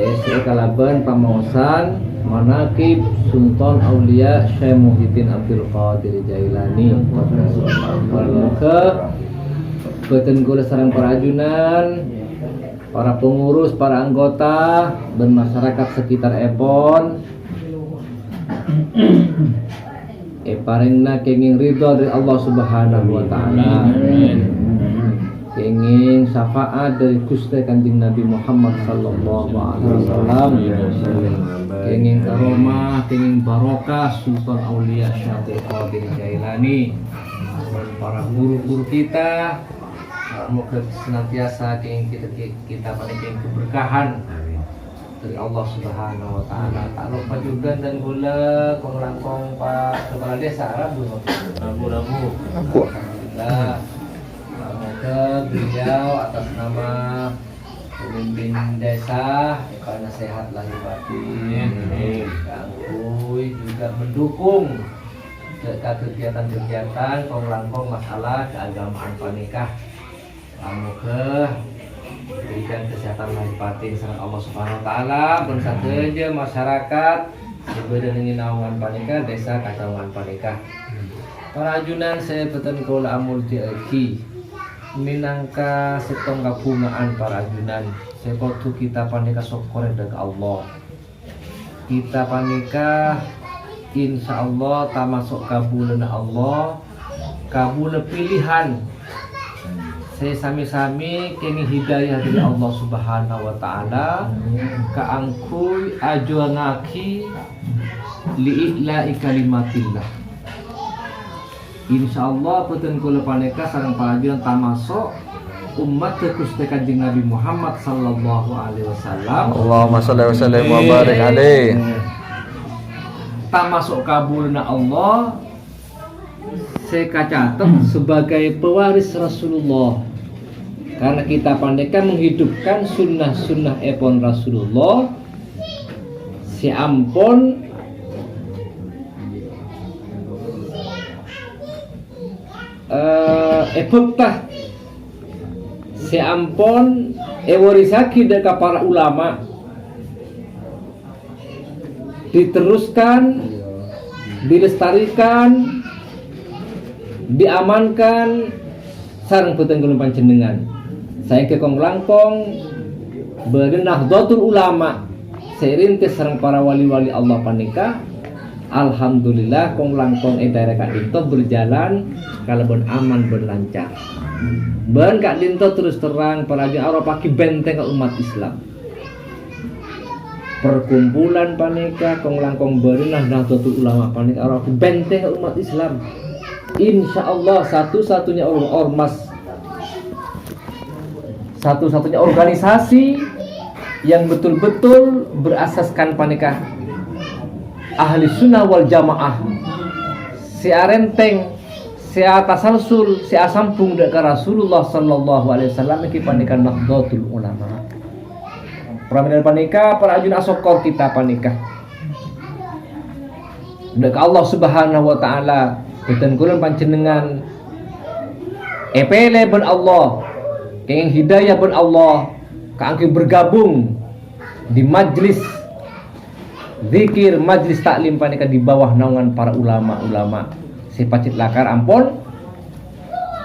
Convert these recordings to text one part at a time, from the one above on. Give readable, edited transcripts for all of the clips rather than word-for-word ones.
Desa kalaban pamaosan manakib Sultan Aulia Syekh Muhyiddin Abdul Qadir Jailani ke Beten kula sareng para ajunan, para pengurus, para anggota dan masyarakat sekitar Epon. Paringna kenging ridho dari Allah Subhanahu wa taala. Kenging syafaat dari Gusti Kanjeng Nabi Muhammad sallallahu alaihi wasallam. Kenging karomah, kenging barokah Sultan Aulia Syekh Abdul Qadir Jailani. Para guru-guru kita, semoga senantiasa kita paling keberkahan dari Allah Subhanahu wa taala. Tak lupa juga dan gula kong Pak Kepala Desa Rabu. Kita semoga beliau atas nama pemimpin desa karena sehat lahir batin, Kangkuy juga mendukung kegiatan-kegiatan kong masalah keagamaan panikah. Semoga berikan kesehatan lahir batin sareng Allah Subhanahu wa taala pun saja masyarakat sebadan dengan naungan panikah desa kacauan panikah. Para ajunan saya beten kula amul diaki minangka setong kabungaan para ajunan sepotu kita panikah syukur dari Allah. Kita panikah insyaallah tamasuk kabulna Allah, kabul pilihan. Saya sami-sami kenging hidayah dari Allah Subhanahu wa taala kaangkuy ajo ngaki li'ila'i kalimatillah. Insyaallah peten kula paneka sareng palajuran tamasuk umat Gusti Kanjeng Nabi Muhammad sallallahu alaihi wasallam. Allahumma shalli wa sallim wa barik alaihi. Tamasuk kabulna Allah saya catat sebagai pewaris Rasulullah. Karena kita pandaikan menghidupkan sunnah-sunnah epon Rasulullah, si ampun epektah si ampun ewarisaki deka para ulama diteruskan, dilestarikan, diamankan sareng peten panjenengan. Saya ke kong langkong Nahdlatul Ulama serintis sareng para wali-wali Allah panika. Alhamdulillah kong langkong daerah Kak Dinto berjalan kalebon aman berlancar. Ben Kak Dinto terus terang para jamaah paki benteng umat Islam. Perkumpulan panika kong langkong berenah Nahdlatul Ulama panika ora benteng umat Islam. Insyaallah satu-satunya ormas, satu-satunya organisasi yang betul-betul berasaskan panikah ahli sunnah wal jamaah, si arenteng, si atasalsul, si asampung dekat Rasulullah sallallahu alaihi wasallam iki panikah Nahdlatul Ulama. Pramila panikah para ajun asokor kita panikah dekat Allah Subhanahu wa taala beten kula panjenengan epele ben Allah kenging hidayah pun Allah keangki bergabung di majlis zikir, majlis taklim panika di bawah naungan para ulama-ulama sipacit lakar ampun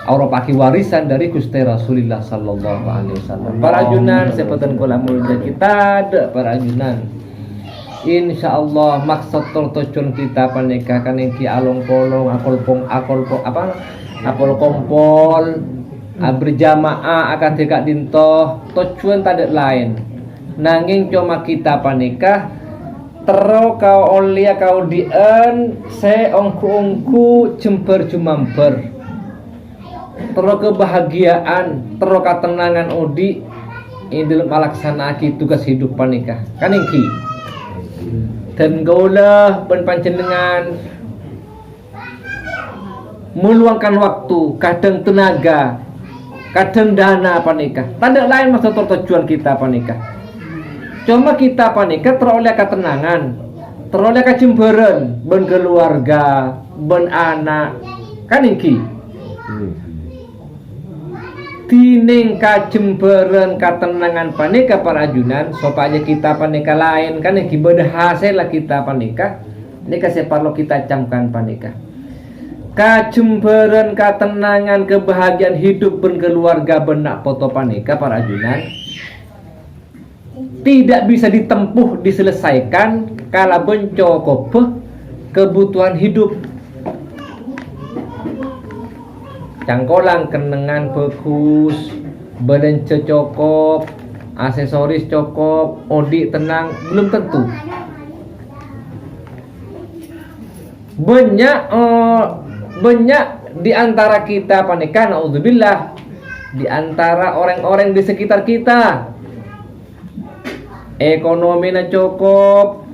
aura paki warisan dari Gusti Rasulullah sallallahu alaihi wasallam. Para ajunan sepetan kula mulja kita de para ajunan insyaallah maksud tujuan kita panika kanengki along kolong akol kompol berjamaah akan tegak dintoh tujuan tadak lain nanging cuma kita panikah tero kau olia kau dien se ongku jember jumamber tero kebahagiaan tero ketenangan odi ini dalam melaksanakan tugas hidup panikah kaningki dan gaulah panjenengan meluangkan waktu kadang tenaga kadang dana panikah tanda lain masa tujuan kita panikah cuma kita panikah teroleh ketenangan teroleh kecemburuan ben keluarga ben anak kan iki tining kajemberen katenangan panika para ajunan supaya kita panika lain kan yang ibadah hasil lah kita panika nika separlo kita camkan panika kajemberen katenangan kebahagiaan hidup berkeluarga benak foto panika para ajunan tidak bisa ditempuh diselesaikan kala bencokope kebutuhan hidup cangkolang kenengan bagus badan cocok aksesoris cocok odi tenang belum tentu banyak di antara kita panika naudzubillah di antara orang-orang di sekitar kita ekonominya cukup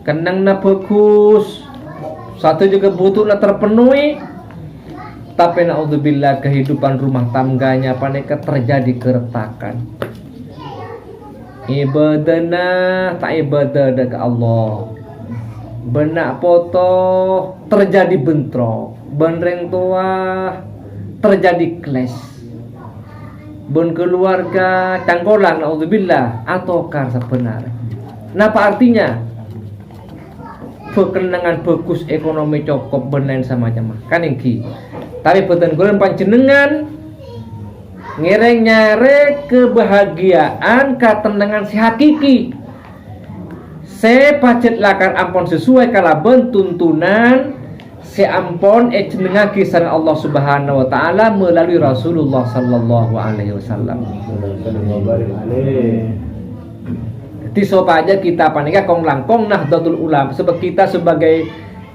kenangnya bagus satu juga butuhnya terpenuhi tapi naudzubillah kehidupan rumah tangganya panika terjadi keretakan ibadahna tak ibadah ke Allah benak foto terjadi bentrok benreng tua terjadi clash ben keluarga cangkolan naudzubillah ataukah sebenarnya napa artinya berkenangan bagus ekonomi cukup benain sama macam kan ingki tapi beten golem panjenengan ngereng nyare kebahagiaan katenangan si hakiki se pacet lakar ampon sesuai kalaben tuntunan se ampon jenengan kisan Allah Subhanahu wa taala melalui Rasulullah sallallahu alaihi wasallam. Jadi supaya kita panika kong langkong Nahdlatul Ulama sebab kita sebagai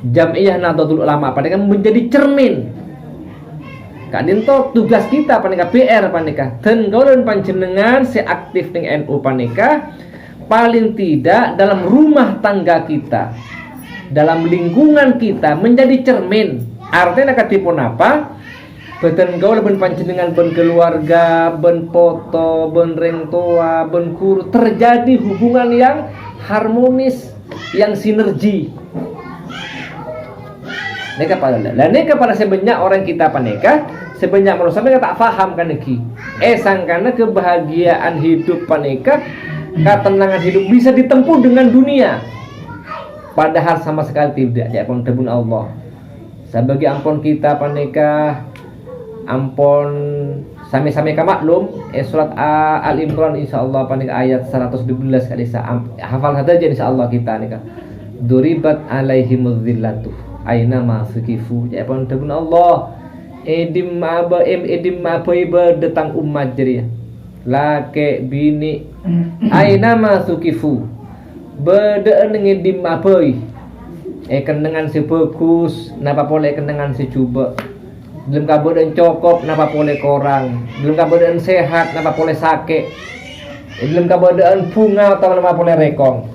Jam'iyah Nahdlatul Ulama panika menjadi cermin. Kadinto tugas kita panika PR panika tenggolen panjenengan se aktif ning NU panika paling tidak dalam rumah tangga kita dalam lingkungan kita menjadi cermin artinya katipun apa beten gaul ben panjenengan ben keluarga ben foto ben reng tua ben guru terjadi hubungan yang harmonis yang sinergi neka pada lah neka pada sebanyak orang kita paneka sebanyak manusia mereka tak paham kan lagi sangkana kebahagiaan hidup paneka ketenangan hidup bisa ditempuh dengan dunia padahal sama sekali tidak ya ampun tebun Allah sebagai ampun kita paneka ampun sami-sami ka maklum surat Al-Imran insyaallah paneka ayat 112 kali hafal saja insyaallah kita nika duribat alaihimuz zillatu aina ma sukifu ya ampun tebun Allah edim apa datang umat jadi lake bini aina ma sukifu bedaan ngedim apoi kendengan si bagus napa boleh kendengan si coba belum kabodan cokop napa boleh korang belum kabodan sehat napa boleh sakit belum kabodan bunga atau napa boleh rekong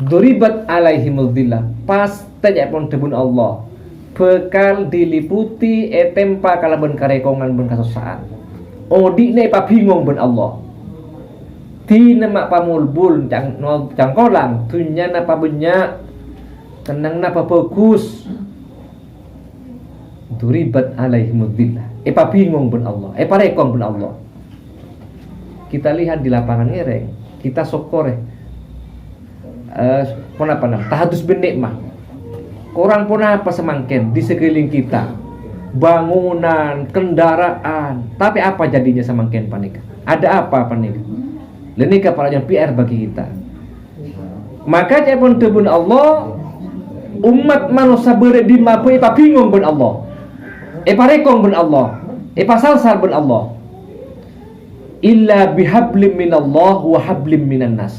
duribat alaihimul dhillah pasti pun tebun Allah bekal diliputi tempa kalaban karekongan ben kasusaan odi ne pa bingung ben Allah tina mak pamulbul cangkolang tunya napa banyak kenang napa bagus duribat alaihimudillah pa bingung ben Allah pa rekong ben Allah kita lihat di lapangan ngereng kita sokore pun apa nam tahadus benik mah orang pun apa semangken di sekeliling kita bangunan kendaraan tapi apa jadinya semangken panika ada apa panika lenika para yang PR bagi kita maka cepon tebun Allah umat manusia beredi mape pa bingung ben Allah pa rekong ben Allah pa salsal ben Allah illa bihablim minallah wa hablim minan nas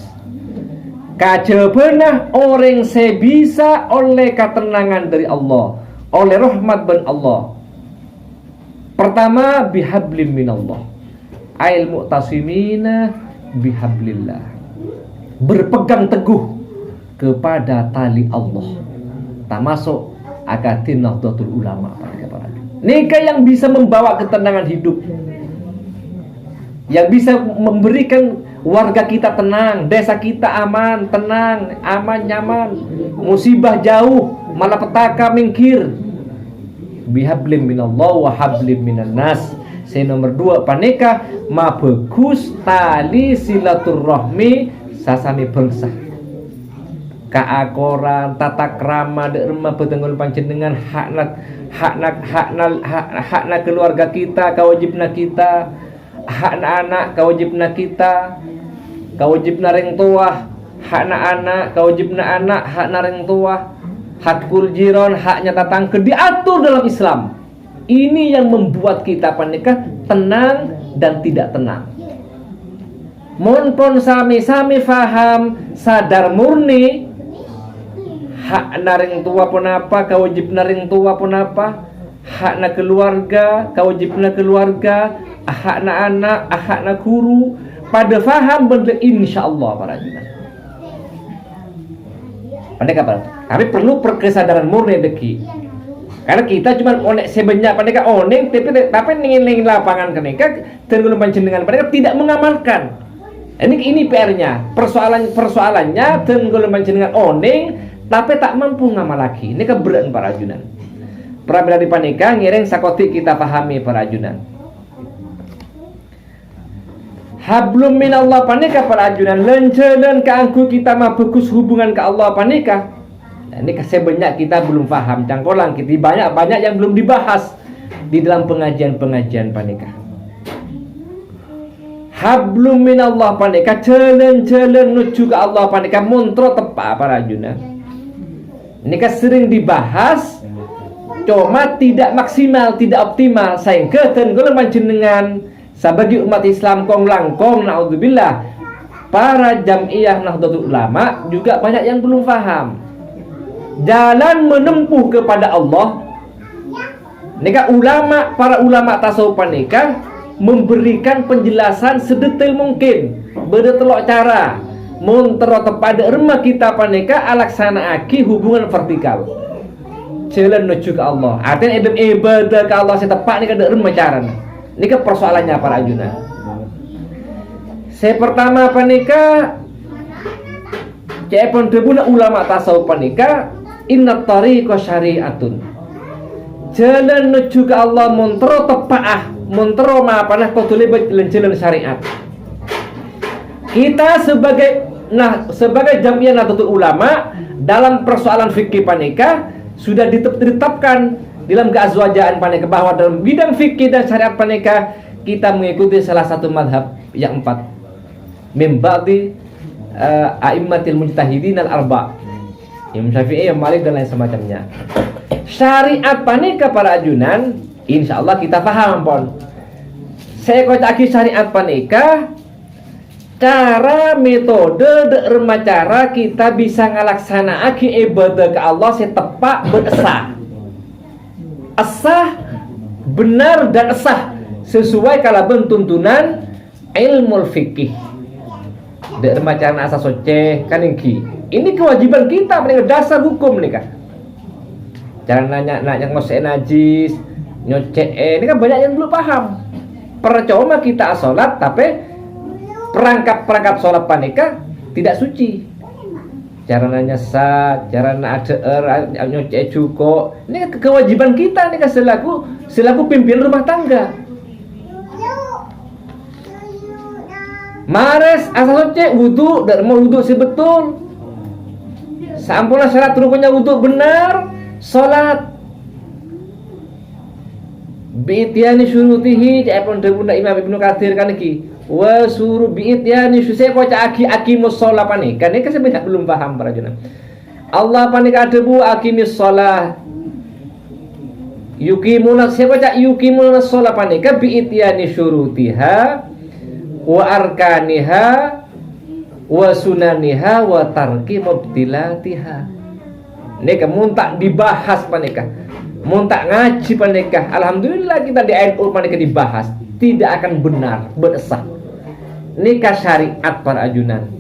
kajebenah orang sebisa oleh ketenangan dari Allah oleh rahmat ben Allah pertama bihablim minallah ail mu'tasimina bihablillah berpegang teguh kepada tali Allah tak masuk akatin Nahdlatul Ulama nikah yang bisa membawa ketenangan hidup yang bisa memberikan warga kita tenang desa kita aman tenang aman nyaman musibah jauh malapetaka mingkir bihablim minallah wa hablim minan nas. Saya nomor 2 paneka ma bagus tali silaturahmi sasami bangsa. Kaakoran tata krama derma petenggol panjenengan hakna keluarga kita, kawajibna kita, hakna anak kawajibna kita, kawajibna reng tua, hakna anak kawajibna anak, hakna reng tua, hakul jiron, haknya tatangke diatur dalam Islam. Ini yang membuat kita panika tenang dan tidak tenang. Mon pon sami-sami faham sadar murni hak naring tua pun apa, kawajib naring tua pun apa, hak na keluarga, kawajib na keluarga, hak na anak, hak na guru, pada faham benda insyaallah para junaan. Pandai kapan? Tapi perlu perkesadaran murni deki. Karena kita cuma onek sebanyak pandai oneng, tapi ningin lapangan keneka tergulung panjenengan pandai tidak mengamalkan. Ini PR-nya. Persoalannya tergulung panjenengan oneng, tapi tak mampu ngamal lagi. Ini keberadaan para ajunan. Perabila di panika ngiring sakoti kita pahami para ajunan. Hablum minallah panika para ajunan, lencelan keangku kita mah bagus hubungan ke Allah panika. Ini sebanyak kita belum paham cangkolang, kita banyak yang belum dibahas di dalam pengajian panika. Hablum minallah panika, jalan menuju ke Allah panika, montro tepat para ajunan. Ini kan sering dibahas, cuma tidak maksimal, tidak optimal. Sehingga tenggolong panjenengan sebagai umat Islam kong langkong, naudzubillah, para jamiah Nahdlatul Ulama juga banyak yang belum paham. Jalan menempuh kepada Allah. Nika para ulama tasawuf panika memberikan penjelasan sedetail mungkin, bertelok cara montro kepada remah kita panika alaksana aki hubungan vertikal. Jalan menuju ke Allah. Artinya ibadah ke Allah setepak nika ada remah cara. Nika persoalannya para ajunan. Saya pertama panika cepon debuna ulama tasawuf panika inna tariqa syari'atun. Jalan menuju ke Allah montro tepaah, montro panah kodule jalan syariat. Kita sebagai jamiah Nahdlatul Ulama dalam persoalan fikih panika sudah ditetapkan dalam keazwajaan panika bahwa dalam bidang fikih dan syariat panika kita mengikuti salah satu madhab yang 4 min ba'di a'immatil mujtahidin al-arba', Imam Syafi'i, Imam Malik dan lain semacamnya. Syariat panika para ajunan insyaallah kita paham pon. Saya kocaki syariat panika cara metode cara kita bisa ngalaksanakan ibadah ke Allah setepak beresah. Asah benar dan asah sesuai kalaban tuntunan ilmu fikih. Dek cara asas soce kan ini kewajiban kita mengenai dasar hukum nih kan. Jangan nanya ngosek najis, nyocek ini kan banyak yang belum paham. Percuma kita sholat tapi perangkap sholat panika tidak suci. Cara nanya cara ada nyocek cukup. Ini kewajiban kita nih kan selaku pimpinan rumah tangga. Mares asal cek wudu dan mau wudu sebetul. Sampurna syarat rukunnya wudu benar, salat bi'tiani syurutihi japon debunda Imam Ibnu Katsir kan iki. Wa suru bi'tiani syusai baca aqimus shalah panika. Nek sebenarnya belum paham para jemaah. Allah panika debu aqimis shalah. Yuqimuna baca yuqimuna shalah panika bi'tiani syurutiha wa arkaniha wa sunaniha wa tarki mubtilatiha. Nika muntak dibahas panika, muntak ngaji panika. Alhamdulillah kita di NU panika dibahas, tidak akan benar beresah. Nika syariat para ajunan.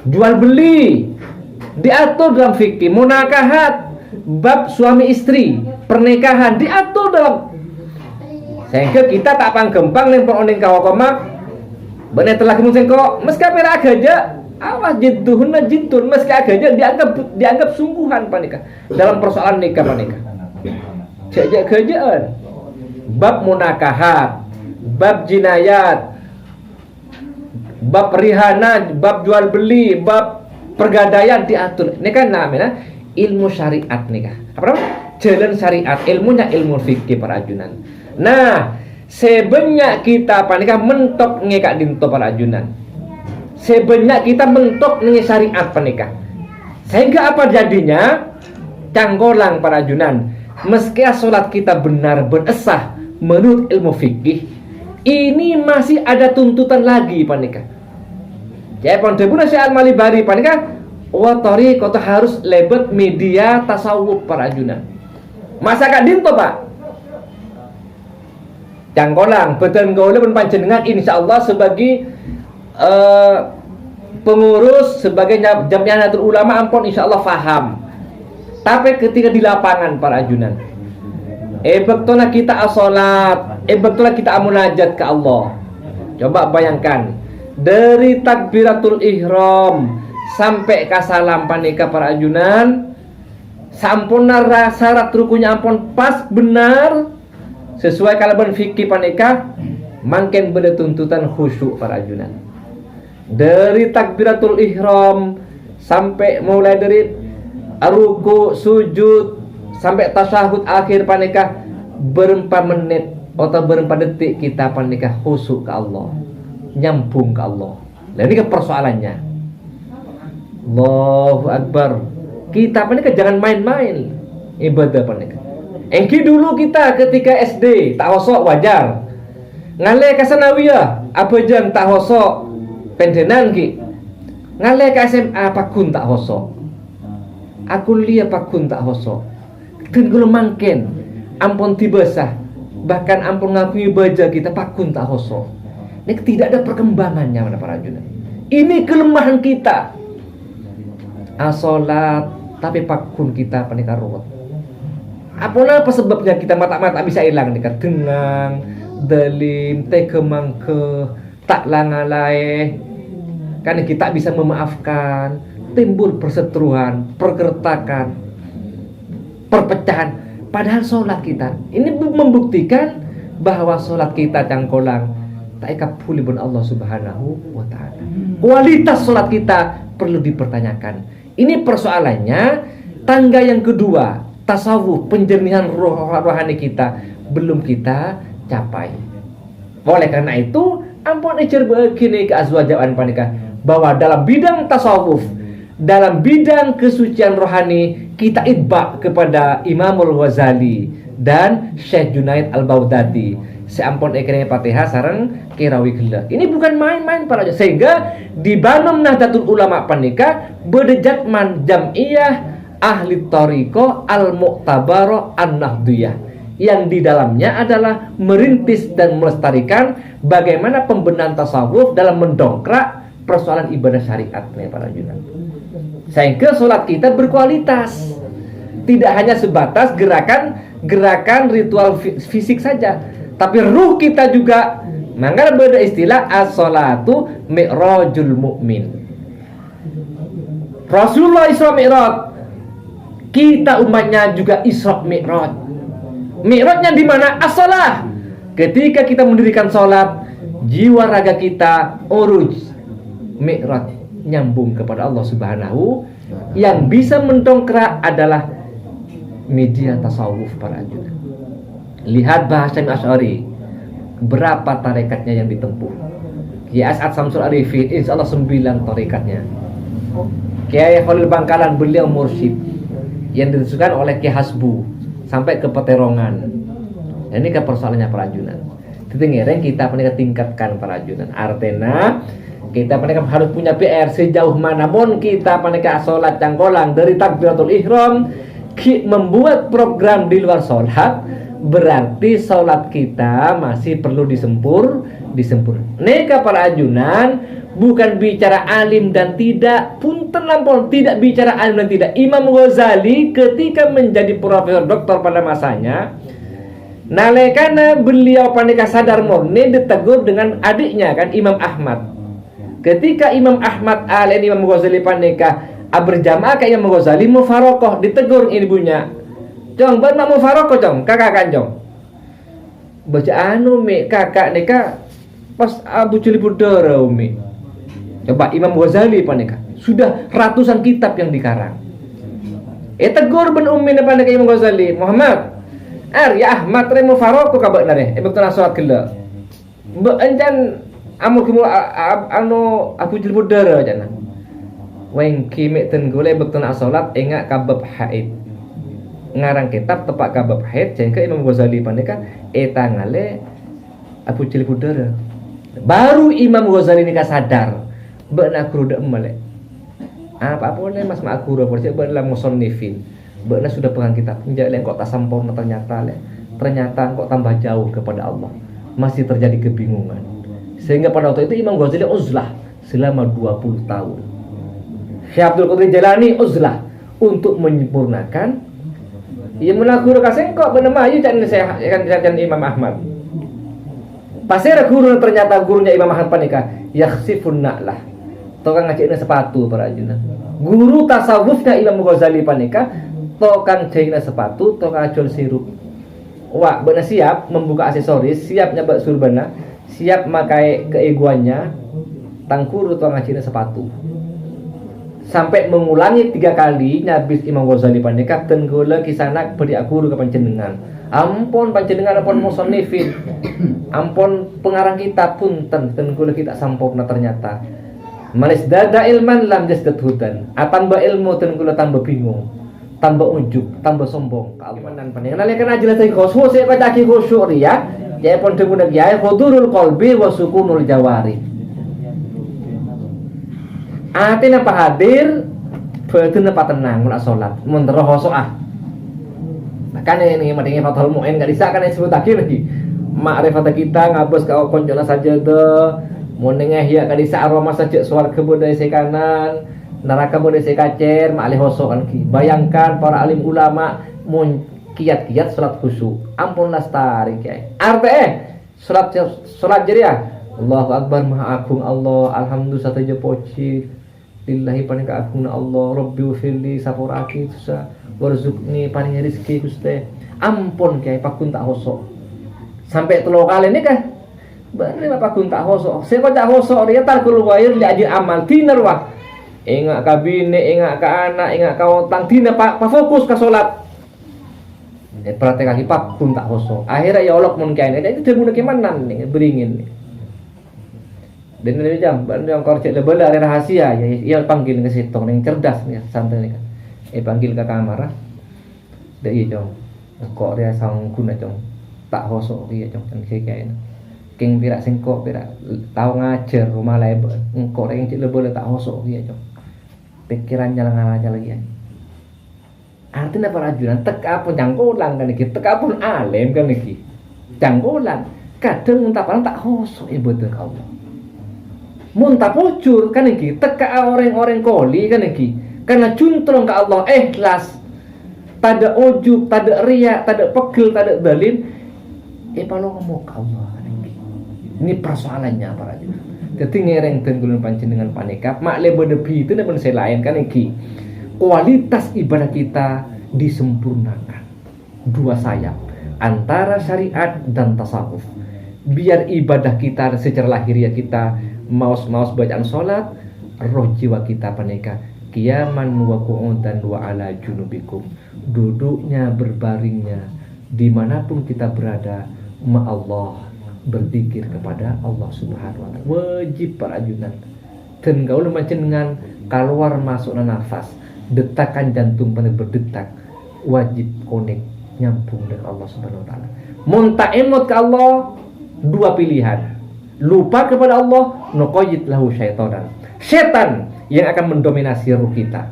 Jual beli diatur dalam fikih, munakahat bab suami istri, pernikahan diatur dalam. Sehingga kita tak panggempang lempar oning kawakomak. Benar telah kemudian kok meski pera agaja awas jidduhunna jiddun, meski agaja dianggap sungguhan panika dalam persoalan nikah panika. Sejak kerjaan bab munakahat, bab jinayat, bab rihana, bab jual beli, bab pergadaian diatur. Ini kan namanya ilmu syariat nih kah? Apa namanya? Jalan syariat, ilmunya ilmu fikih para ajunan. Nah, sebanyak kita apa nih kah mentok ngekak dinto para ajunan. Sebanyak kita mentok nih syariat apa nih kah? Sehingga apa jadinya? Canggolang para ajunan. Meski sholat kita benar beresah menurut ilmu fikih, ini masih ada tuntutan lagi panika. Jadi pondebuna Syekh Al-Malibari panika wa tariqah harus lebet media tasawuf para ajunan. Masa kak dinto Pak? Canggolang beten gaule pun panjenengan insyaallah sebagai pengurus sebagai Jamiatul Ulama ampun insyaallah faham. Tapi ketika di lapangan para ajunan, betulnya kita asolat, betulnya kita amunajat ke Allah. Coba bayangkan dari takbiratul ihram sampai ke salam panika para ajunan, sampurna syarat rukunya ampun pas benar sesuai kalaban fikih panika, makin beda tuntutan khusyuk para ajunan. Dari takbiratul ihram sampai mulai dari ruku, sujud sampai tasyahud akhir panika berempat menit atau berempat detik kita panika khusyuk ke Allah, nyambung ke Allah. Nah ini kan persoalannya. Allahu Akbar. Kita panika jangan main-main ibadah panika. Engki dulu kita ketika SD tak hosok wajar. Ngale ke sanawiyah apa jang tak hosok pendenan ki. Ngale ke SMA pakun tak hosok. Aku lihat pakun tak hosok. Tenggul mangken ampun tibasah. Bahkan ampun ngakui baja kita pakun tak hosok. Ini tidak ada perkembangannya mana para ajunan. Ini kelemahan kita. Asolat tapi pakun kita panika ruwet. Apa sebabnya kita mata-mata bisa hilang dekat dengang, dalim, tekemangke, tak langalai. Karena kita bisa memaafkan, timbul perseteruan, pergertakan, perpecahan. Padahal sholat kita ini membuktikan bahwa sholat kita cangkolang tak ikapuli pun Allah Subhanahu wa ta'ala. Kualitas sholat kita perlu dipertanyakan. Ini persoalannya. Tangga yang kedua, tasawuf, penjernihan rohani kita belum kita capai. Oleh karena itu, ampun ijar begini ke azwajaan panika bahwa dalam bidang tasawuf, dalam bidang kesucian rohani kita itba kepada Imamul Ghazali dan Syekh Junaid Al-Baghdadi. Seampun ekrenya Fatihah sareng kirawi gelah. Ini bukan main-main para ajunan. Sehingga di Banum Nahdlatul Ulama panika bedejatman jam'iyah ahli tariqah al-mu'tabarah an-nahdiyah, yang di dalamnya adalah merintis dan melestarikan bagaimana pembenahan tasawuf dalam mendongkrak persoalan ibadah syariat nih para ajunan. Sehingga sholat kita berkualitas, tidak hanya sebatas gerakan ritual fisik saja, tapi ruh kita juga. Maka beda istilah as-sholatu mi'rajul mu'min. Rasulullah Isra Mi'raj, kita umatnya juga Isra Mi'raj. Mi'rajnya di mana? As-shalah. Ketika kita mendirikan sholat, jiwa raga kita uruj Mi'raj, nyambung kepada Allah Subhanahu. Yang bisa mendongkrak adalah media tasawuf para ajunan. Lihat bahasa Asy'ari, berapa tarekatnya yang ditempuh. Kiai As'ad Samsul Arifin insyaallah 9 tarekatnya. Kiai Khalil Bangkalan beliau mursyid yang ditujukan oleh Ki Hasbu sampai ke Peterongan. Ini ke persoalannya para ajunan. Titik kita perlu tingkatkan para ajunan. Artinya kita harus punya PR sejauh mana pun kita sholat cangkolang dari takbiratul ihram membuat program di luar sholat, berarti sholat kita masih perlu disempur. Neka para ajunan bukan bicara alim dan tidak, punten lampau, tidak bicara alim dan tidak. Imam Ghazali ketika menjadi profesor doktor pada masanya, nalekana beliau panika sadar murni ditegur dengan adiknya kan Imam Ahmad. Ketika Imam Ahmad alaihi Imam Ghazali panika berjamaah ke Imam Ghazali mufarokoh, ditegur ibunya, Jong ben mak mufaraqah jong, kakak kan jong. Baca anu mi kakak nika pas Abu Jalil Budara umi. Coba Imam Ghazali panika. Sudah ratusan kitab yang dikarang. Tegur ben ummi napa nika Imam Ghazali, Muhammad. Ya Ahmad re mufaraqah ka bakna re. Betul salat gela. Mbok encan amur kumu anu Abu Jalil Budara jana. Weng kimek ten gole betul salat engak kabab haid. Ngarang kitab tepak kabab haid jengke Imam Ghazali panika tangale Abu Jalil Budara. Baru Imam Ghazali nika sadar beuna guru dak melek. Apa boleh Mas mak guru boleh dalam musannifin. Beuna sudah pegang kitab. Njak kok tak sempurna ternyata kok tambah jauh kepada Allah. Masih terjadi kebingungan. Sehingga pada waktu itu Imam Ghazali uzlah selama 20 tahun. Syekh Abdul Qadir Jailani uzlah untuk menyempurnakan. Ia menakuru kasengkok bener mah ieu can Imam Ahmad. Pasir guru ternyata gurunya Imam Ahmad panika yakhsifun na'lah. Tokang ngajina sepatu para ajunan. Guru tasawufnya Imam Ghazali panika tokang jaina sepatu, tokang ajol sirup. Wah, bener siap membuka aksesoris, siap nyabak surbana, siap makai keeguannya, tangkuru tokang ngajina sepatu. Sampai mengulangi 3 kali nyabis Imam Ghazali panika tenggula kisanak beri guru ke panjenengan. Ampun panjenengan ampun musannifin. Ampun pengarang kitab punten tenggula kita sampurna ternyata. Manis dada ilman lam jasdat hudan. Tambah ilmu tenggula tambah bingung. Tambah ujub, tambah sombong. Kealimanan panjenengan nalika jelas khusyuk saya baca khusyuk ya. Ya pun demunag ya hudurul qalbi wa sukunul jawari. Ati napa hadir, betul napa tenang mun salat, mun roh soah. Kan ini madenge fathul muin enggak bisa kan disebut lagi. Makrifat kita ngabos ka koncona saja deh. Mun ngeh ya ka disa aroma saja swarga bodai se kanan, neraka bodai se kacer, mak alih hoso kan ki. Bayangkan para alim ulama mun kiat-kiat salat khusyuk. Ampun lastari kiai. Arpe salat jariah. Allahu akbar maha agung Allah, alhamdulillah saja poci. Lillahi panika agungna Allah, Rabbi ufirli sapuraki tusa warzuqni paning rezeki Gusti. Ampun kiai pakun tak hosok. Sampai 3 kali ini kan. Bener pakun tak hosok. Saya tak hosok dia tarkul ghair li ajil amal dinar wah. Engak ka bini, engak ka anak, engak ka utang dina pak fokus ka salat. Praktek kaki pakun tak hosok. Akhirnya ya Allah mun kiai itu demun kemanan nih beringin. Dan ini jam yang korcek lebel ada rahasia ya ia panggil ke situ yang cerdas nih santai nih kan panggil ke kamar dah iya jong kok dia sang guna jong tak hosok dia jong kan kayak king pirak singkok pirak tahu ngajar rumah lain kok yang cek lebel tak hosok dia jong pikirannya ngalah lagi ya artinya para ajunan teka pun jangkolan kan iki teka pun alim kan iki jangkolan kadang muntah tak hosok betul Allah muntah pocur kan iki teka orang-orang koli kan iki karena cuntrung ke Allah ikhlas tada ujub tada riya tada pegel tada dalil palo ngomong ke Allah kan iki ini persoalannya para jemaah jadi ngereng tenggulun panjenengan panika mak lebedebi itu pun saya lain kan iki kualitas ibadah kita disempurnakan 2 sayap antara syariat dan tasawuf biar ibadah kita secara lahiriah kita maus bacaan sholat roh jiwa kita panika kiaman wa qu'udan wa ala junubikum duduknya berbaringnya dimanapun kita berada ma Allah berzikir kepada Allah Subhanahu wa taala wajib para ajunan dan gaul panjenengan keluar masuk nafas detakan jantung pada berdetak wajib connect nyambung dengan Allah Subhanahu wa taala mun ta'imut ke Allah 2 pilihan lupa kepada Allah nuqayyid lahu syaitanan setan yang akan mendominasi ruh kita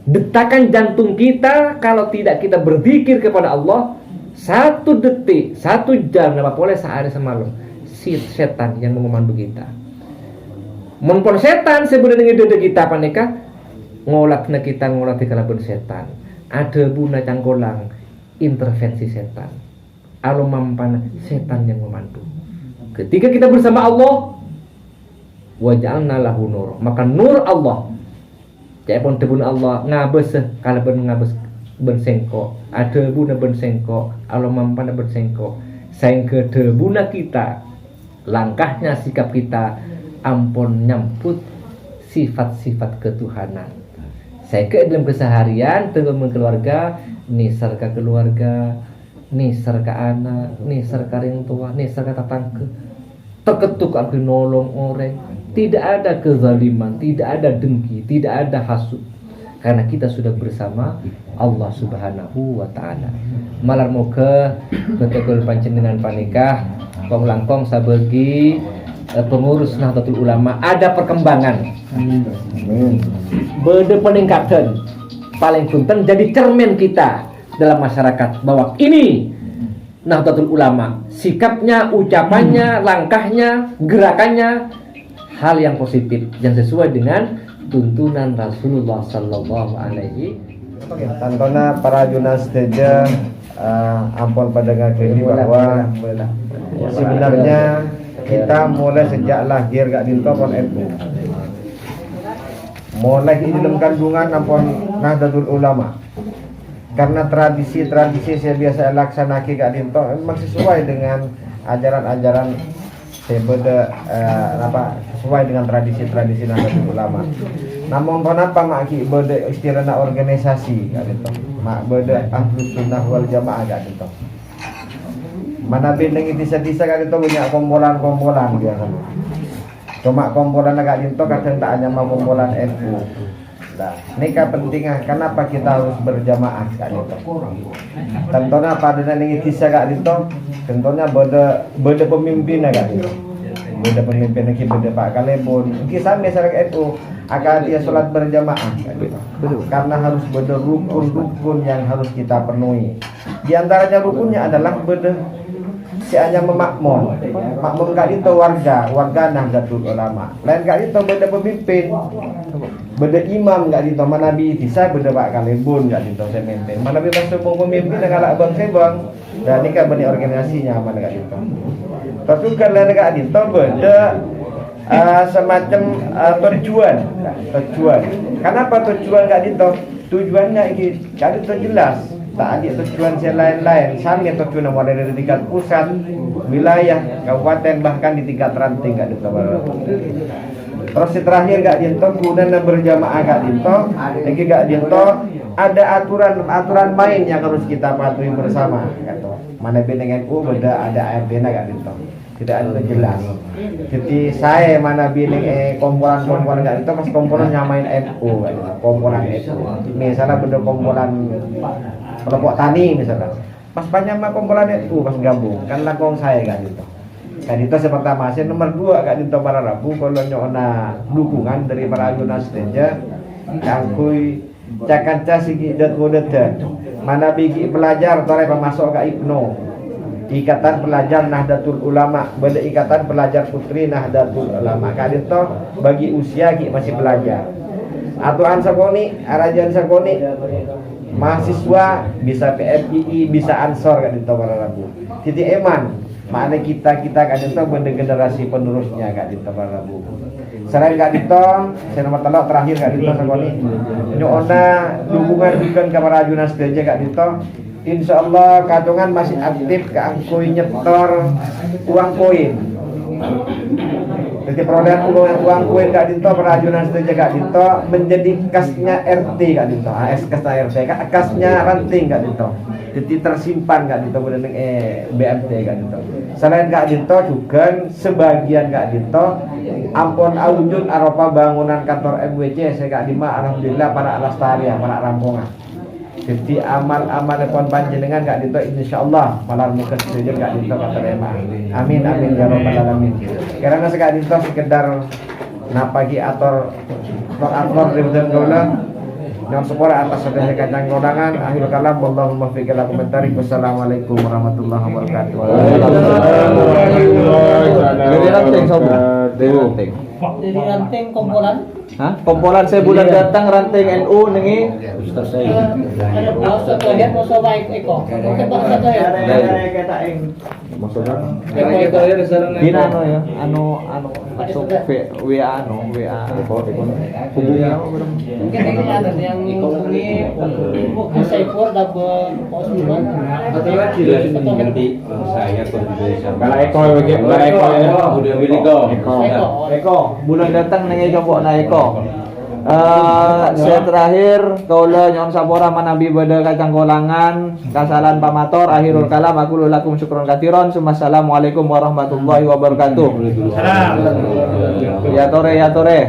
detakan jantung kita kalau tidak kita berzikir kepada Allah 1 detik 1 jam apa boleh sehari semalam si setan yang memandu kita mumpun setan sebenarnya dede kita panika ngolakna kita ngolak kalabun setan ada buna cangkolang intervensi setan alo mampan setan yang memandu. Ketika kita bersama Allah, waja'alna lahu nur, maka nur Allah. Jaipun tebun Allah ngabes kalaban ngabes bensengko, ada buna bensengko, Allah mampana bensengko. Sehingga debuna kita, langkahnya sikap kita ampun nyambut sifat-sifat ketuhanan. Sehingga dalam keseharian dalam keluarga, nisar ke keluarga, nisar ke anak, nisar ke orang tua, nisar ke tetangga, terketuk aku nolong orang. Tidak ada kezaliman, tidak ada dengki, tidak ada hasud. Karena kita sudah bersama Allah Subhanahu wa ta'ala. Malar moga betul panjenengan panikah kong langkong sabegi pengurus Nahdlatul Ulama ada perkembangan. Bede peningkatan paling punten jadi cermin kita dalam masyarakat bahwa ini Nahdlatul Ulama, sikapnya, ucapannya, langkahnya, gerakannya hal yang positif yang sesuai dengan tuntunan Rasulullah sallallahu alaihi. Tantona para juna seteja ampun pada ini bahwa sebenarnya kita mulai sejak lahir gak dinto pon NU. Mulai di dalam kandungan ampun Nahdlatul Ulama. Karena tradisi-tradisi saya biasa laksanakan gak dinto memang sesuai dengan ajaran-ajaran sesuai dengan tradisi-tradisi Nahdlatul Ulama. Namun kenapa maki beda istilah organisasi gak gitu. Mak beda Ahlus Sunnah wal Jamaah gak gitu. Mana bindeng disa-disa gak gitu punya kompolan-kompolan dia kan. Cuma kompolan gak gitu kadang tak hanya mau kompolan NU. Nah, ini pentingnya kenapa kita harus berjamaah gak gitu. Tentunya pada ning disa gak gitu, tentunya beda pemimpin gak gitu. Beda pemimpin lagi beda Pak Kalebon. Kisah masyarakat itu akan dia sholat berjamaah gitu. Karena harus beda rukun-rukun yang harus kita penuhi. Di antaranya rukunnya adalah beda si hanya memakmum. Makmum gak itu warga Nahdlatul Ulama. Lain gak itu beda pemimpin. Beda imam gak itu mana bisa beda Pak Kalebon gak itu saya mimpin. Mana bisa semua pemimpin dengan abang sebang. Dan ini kan benih organisasinya mana gak itu. Tapi kalau gak itu beda semacam tujuan. Kenapa tujuan gak itu? Tujuannya ini gak itu jelas. Tak ada tujuan lain-lain. Sama tujuan mulai dari tingkat pusat, wilayah, kabupaten bahkan di tingkat ranting gak itu. Terus terakhir gak dinto kemudian berjamaah gak dinto lagi gak dinto ada aturan main yang harus kita patuhi bersama gitu. Mana dengan NU beda ada ARB gak dinto tidak ada jelas. Jadi saya mana bining komponen gak dinto pas komponen nyamain NU gitu. Komponen NU misalnya beda komponen kelompok tani misalnya pas banyak mah komponen NU pas gabung kan lakong saya gak dinto. Kan itu seperti masih nomor 2 kak dinto para rabu kalau nyona dukungan dari para Yunas saja yang kui cakanca sigi dat modeta mana bigi pelajar tore pemasok ke IPNO ikatan pelajar Nahdlatul Ulama beda ikatan pelajar putri Nahdlatul Ulama kak dinto bagi usia ki masih pelajar atau ansakoni arajan sakoni mahasiswa bisa PMII bisa ansor kak dinto para rabu titik eman mana kita kan itu benda generasi penerusnya kak dito para rabu. Selain kak dito, saya nomor telok terakhir kak dito sakoni. Nyona dukungan bukan ke para junas saja kak dito. Insyaallah katungan masih aktif ke angkui nyetor uang koin. Jadi perolehan uang koin kak dito para junas saja kak dito menjadi kasnya RT kak dito. AS kasnya RT kasnya ranting kak dito. Jadi tersimpan kak dito dengan BMT kak dito. Selain kak dito juga sebagian kak dito ampun awujud aropa bangunan kantor MWC saya kak Dima alhamdulillah para alastari para rampungan. Jadi amal-amal pon panjenengan kak dito insyaallah malar muka setuju kak dito kata terima. Amin amin ya rabbal alamin. Karena sekak dito sekedar napagi ator ribdan gaula yang sepura atas adanya kacang kodangan akhir kalam wallahumma fi kala komentari wassalamualaikum warahmatullahi wabarakatuh. Jadi ranting sobat. Dari ranting kompolan Hah? Kompolan saya bulan datang ranting NU nengi. Ustaz saya. Satu lihat mau coba Eko. Coba satu ya. Maksudnya Eko ya sareng Dina ya, anu masuk WA WA. Kubunya Mungkin ini ada yang menghubungi Saifur dapat pos bulan. Satu lagi nanti saya koordinasi sama. Eko ya. Udah milih kok. Eko, bulan datang nengi coba na Eko. Saya terakhir kaula nyon sapora manabi bade kacang kolangan kasalan pamator akhirul kalam aku lakum syukron katiron assalamualaikum warahmatullahi wabarakatuh. Ya tore.